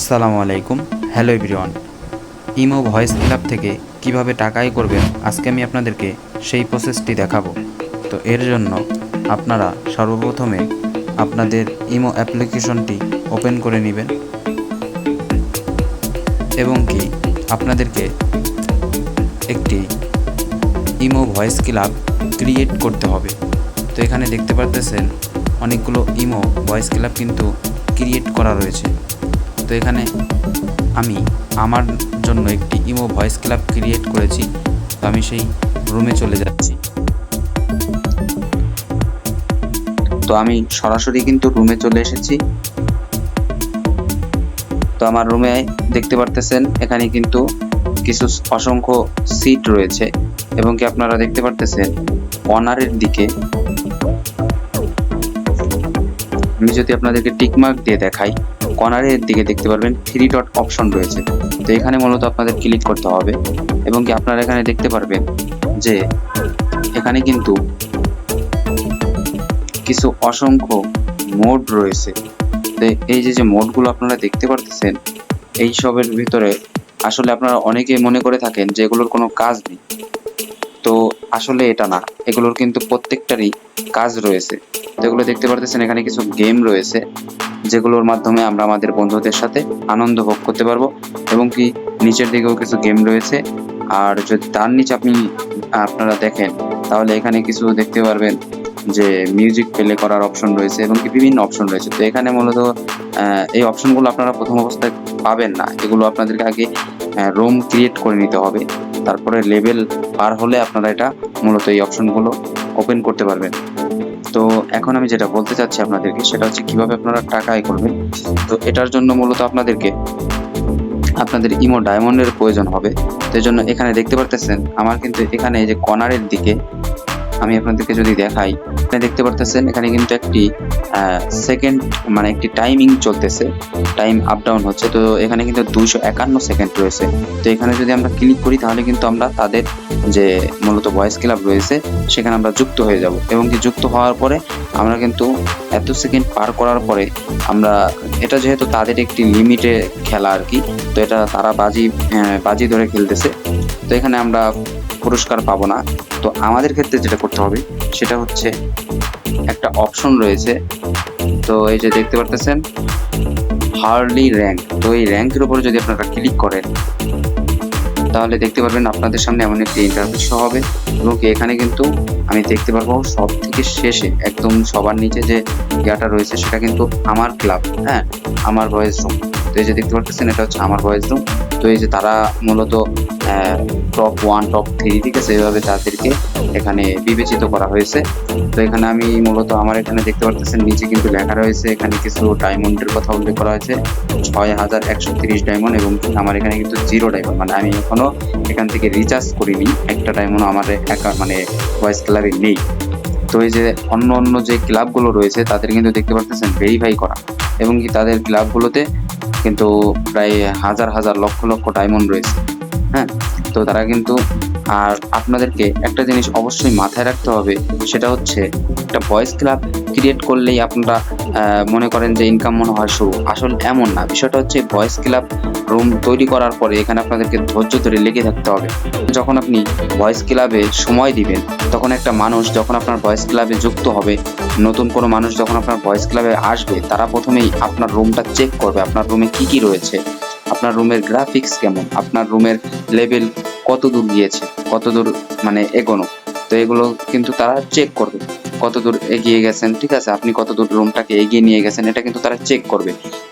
আসসালামু আলাইকুম। Hello everyone. Imo voice club থেকে কিভাবে টাকা আয় করবেন আজকে আমি আপনাদেরকে সেই প্রসেসটি দেখাবো। তো এর জন্য আপনারা সর্বপ্রথমে আপনাদের ইমো অ্যাপ্লিকেশনটি ওপেন করে নেবেন এবং কি আপনাদেরকে একটি ইমো ভয়েস ক্লাব ক্রিয়েট করতে হবে। তো এখানে দেখতে পারতেছেন অনেকগুলো ইমো ভয়েস ক্লাব কিন্তু ক্রিয়েট করা রয়েছে। তো এখানে আমি আমার জন্য একটি ইমো ভয়েস ক্লাব ক্রিয়েট করেছি। তো আমি সেই রুমে চলে যাচ্ছি। তো আমি সরাসরি কিন্তু রুমে চলে এসেছি। তো আমার রুমে দেখতে পারতেছেন এখানে কিন্তু কিছু অসংখ্য সিট রয়েছে এবং কি আপনারা দেখতে পারতেছেন কর্নারের দিকে আমি যদি আপনাদেরকে টিকমার্ক দিয়ে দেখাই, কর্নারের দিকে দেখতে পারবেন 3 ডট অপশন রয়েছে। তো এখানে মূলত আপনাদের ক্লিক করতে হবে এবং কি আপনারা এখানে দেখতে পারবেন যে এখানে কিন্তু কিছু অসংখ্য মোড রয়েছে। তো এই যে মোডগুলো আপনারা দেখতে পারতেছেন, এই সবের ভিতরে আসলে আপনারা অনেকেই মনে করে থাকেন যে এগুলোর কোনো কাজ নেই। তো আসলে এটা না, এগুলোর কিন্তু প্রত্যেকটারই কাজ রয়েছে। যেগুলো দেখতে পারতেছেন এখানে কিছু গেম রয়েছে যেগুলোর মাধ্যমে আমরা আমাদের বন্ধুদের সাথে আনন্দ ভোগ করতে পারবো এবং কি নিচের দিকেও কিছু গেম রয়েছে। আর যদি তার নিচে আপনারা দেখেন তাহলে এখানে কিছু দেখতে পারবেন যে মিউজিক প্লে করার অপশন রয়েছে এবং কি বিভিন্ন অপশন রয়েছে। তো এখানে মূলত এই অপশনগুলো আপনারা প্রথম অবস্থায় পাবেন না, এগুলো আপনাদেরকে আগে রুম ক্রিয়েট করে নিতে হবে। তারপরে লেভেল পার হলে আপনারা এটা মূলত এই অপশনগুলো ওপেন করতে পারবেন। তো এখন আমি যেটা বলতে চাচ্ছি আপনাদেরকে সেটা হচ্ছে কিভাবে আপনারা টাকা আয় করবেন। তো এটার জন্য মূলত আপনাদের ইমো ডায়মন্ডের প্রয়োজন হবে। তো এই জন্য এখানে দেখতে পারতেছেন আমার কিন্তু এখানে এই যে কর্নারের দিকে আমি আপনাদেরকে যদি দেখাই, এখানে দেখতে পারতেছেন এখানে কিন্তু একটি সেকেন্ড মানে একটি টাইমিং চলতেছে, টাইম আপ ডাউন হচ্ছে। তো এখানে কিন্তু 251 সেকেন্ড রয়েছে। তো এখানে যদি আমরা ক্লিক করি তাহলে কিন্তু আমরা তাদের যে মূলত ভয়েস ক্লাব রয়েছে সেখানে আমরা যুক্ত হয়ে যাব এবং কি যুক্ত হওয়ার পরে আমরা কিন্তু এত সেকেন্ড পার করার পরে আমরা এটা যেহেতু তাদের একটি লিমিটে খেলা আর কি, তো এটা তারা বাজি ধরে খেলতেছে। তো এখানে আমরা পুরস্কার পাবো না। তো আমাদের ক্ষেত্রে যেটা করতে হবে সেটা হচ্ছে একটা অপশন রয়েছে। তো এই যে দেখতে পারতেছেন হার্লি র্যাঙ্ক। তো এই র্যাঙ্কের উপরে যদি আপনারা ক্লিক করেন তাহলে দেখতে পারবেন আপনাদের সামনে এমন একটি ইন্টারফেস শো হবে এবং এখানে কিন্তু আমি দেখতে পারবো সব থেকে শেষে একদম সবার নিচে যে ইয়াটা রয়েছে সেটা কিন্তু আমার ক্লাব, হ্যাঁ, আমার ভয়েস রুম। তো এই যে দেখতে পাচ্ছেন এটা হচ্ছে আমার ভয়েস রুম। তো এই যে তারা মূলত টপ 1 টপ 3 ঠিক আছে, এইভাবে তাদেরকে এখানে বিবেচিত করা হয়েছে। তো এখানে আমি মূলত আমার এখানে দেখতে পাচ্ছেন নিচে কিন্তু লেখা রয়েছে, এখানে কিছু ডায়মন্ডের কথা উল্লেখ করা হয়েছে 6130 ডায়মন্ড এবং আমার এখানে কিন্তু 0 ডায়মন্ড, মানে আমি এখনো এখান থেকে রিচার্জ করিনি, একটা ডায়মন্ড আমার মানে ভয়েস ক্লাবে নেই। তো এই যে অন্য যে ক্লাবগুলো রয়েছে তাদের কিন্তু দেখতে পাচ্ছেন ভেরিফাই করা এবং কি তাদের ক্লাবগুলোতে কিন্তু প্রায় হাজার লক্ষ ডায়মন্ড রয়েছে, হ্যাঁ। তো তারা কিন্তু আর আপনাদেরকে একটা জিনিস অবশ্যই মাথায় রাখতে হবে সেটা হচ্ছে একটা ভয়েস ক্লাব ক্রিয়েট করলেই আপনারা মনে করেন যে ইনকাম মনে হয় শুরু, আসলে এমন না। বিষয়টা হচ্ছে ভয়েস ক্লাব রুম তৈরি করার পরে এখানে আপনাদেরকে ধৈর্য ধরে লেগে থাকতে হবে। যখন আপনি ভয়েস ক্লাবে সময় দিবেন তখন একটা মানুষ যখন আপনার ভয়েস ক্লাবে যুক্ত হবে, নতুন কোনো মানুষ যখন আপনার ভয়েস ক্লাবে আসবে তারা প্রথমেই আপনার রুমটা চেক করবে, আপনার রুমে কি রয়েছে, আপনার রুমের গ্রাফিক্স কেমন, আপনার রুমের লেভেল কত দূর গিয়েছে, কত দূর মানে এগোনো। তো এগুলো কিন্তু তারা চেক করবে কত দূর এগিয়ে গেছেন, ঠিক আছে, আপনি কত দূর রুমটাকে এগিয়ে নিয়ে গেছেন, এটা কিন্তু তারা চেক করবে।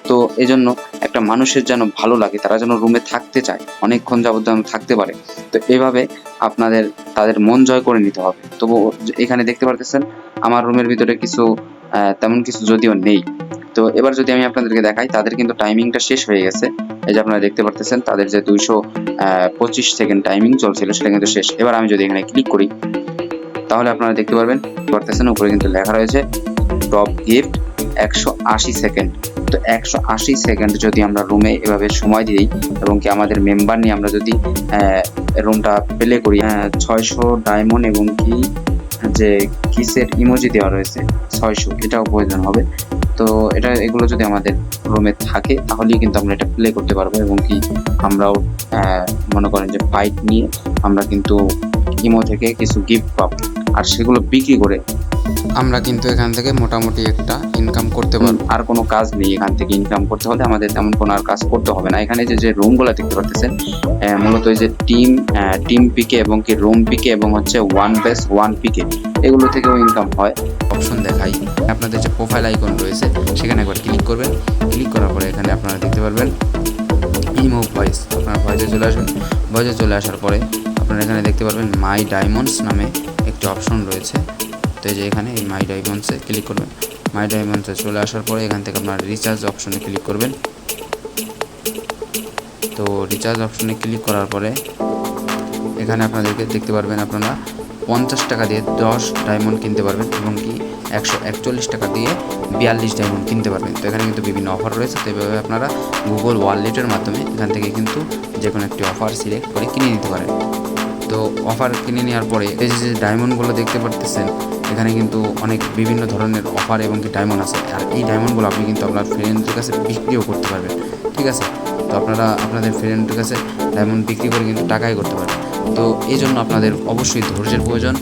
তো এই জন্য একটা মানুষের যেন ভালো লাগে, তারা যেন রুমে থাকতে চায়, অনেকক্ষণ যাবত যেন থাকতে পারে। তো এইভাবে তাদের মন জয় করে নিতে হবে। তবু এখানে দেখতে পারতেছেন আমার রুমের ভিতরে কিছু তেমন কিছু যদিও নেই। তো এবার যদি আমি আপনাদেরকে দেখাই তাদের কিন্তু টাইমিংটা শেষ হয়ে গেছে। এই যে আপনারা দেখতে পারতেছেন তাদের যে 225 সেকেন্ড টাইমিং চলছিল সেটা কিন্তু শেষ। এবার আমি যদি এখানে ক্লিক করি তাহলে আপনারা দেখতে পারবেন উপরে কিন্তু লেখা রয়েছে টপ গিফট 180 সেকেন্ড। তো 180 সেকেন্ড যদি আমরা রুমে এভাবে সময় দিই এবং কি আমাদের মেম্বার নিয়ে আমরা যদি রুমটা প্লে করি, 600 ডায়মন্ড এবং কি যে কিসের ইমোজি দেওয়া রয়েছে 600, এটাও প্রয়োজন হবে। তো এগুলো যদি আমাদের রুমে থাকে তাহলেই কিন্তু আমরা এটা প্লে করতে পারবো, এবং কি আমরাও মনে করেন যে ফাইট নিয়ে আমরা কিন্তু ইমো থেকে কিছু গিফট পাবো, আর সেগুলো বিক্রি করে আমরা কিন্তু এখান থেকে মোটামুটি একটা ইনকাম করতে পারবো। আর কোনো কাজ নেই, এখান থেকে ইনকাম করতে হলে আমাদের তেমন কোনো আর কাজ করতে হবে না। এখানে যে রুমগুলো দেখতে পাচ্ছেন, মূলত এই যে টিম পিকে এবং কি রুম পিকে এবং হচ্ছে 1vs1 পিকে, এগুলো থেকেও ইনকাম হয়। অপশন দেখাই, আপনাদের যে প্রোফাইল আইকন রয়েছে সেখানে একবার ক্লিক করবেন। ক্লিক করার পরে এখানে আপনারা দেখতে পারবেন ইমো ভয়েস, আপনার ভয়েসে চলে আসবেন। ভয়েসে চলে আসার পরে আপনারা এখানে দেখতে পারবেন মাই ডায়মন্ডস নামে একটি অপশন রয়েছে। তো এই যে এখানে এই মাই ডায়মন্ডসে ক্লিক করবেন। মাই ডায়মন্ডসে চলে আসার পরে এখান থেকে আপনার রিচার্জ অপশনে ক্লিক করবেন। তো রিচার্জ অপশনে ক্লিক করার পরে এখানে আপনাদেরকে দেখতে পারবেন আপনারা 50 টাকা দিয়ে 10 ডায়মন্ড কিনতে পারবেন, এবং কি 141 টাকা দিয়ে 42 ডায়মন্ড কিনতে পারবেন। তো এখানে কিন্তু বিভিন্ন অফার রয়েছে, তো এভাবে আপনারা গুগল ওয়ালেটের মাধ্যমে এখান থেকে কিন্তু যে কোনো একটি অফার সিলেক্ট করে কিনে নিতে পারেন। তো অফার কিনে নেওয়ার পরে এই যে ডায়মন্ডগুলো দেখতে পারতেছেন, এখানে কিন্তু অনেক বিভিন্ন ধরনের অফার এবং কি ডায়মন্ড আছে, আর এই ডায়মন্ডগুলো আপনি কিন্তু আপনার ফ্রেন্ডের কাছে বিক্রিও করতে পারবেন। ঠিক আছে, তো আপনারা আপনাদের ফ্রেন্ডের কাছে ডায়মন্ড বিক্রি করে কিন্তু টাকাই করতে পারবেন। তো এই জন্য আপনাদের অবশ্যই ধৈর্যের প্রয়োজন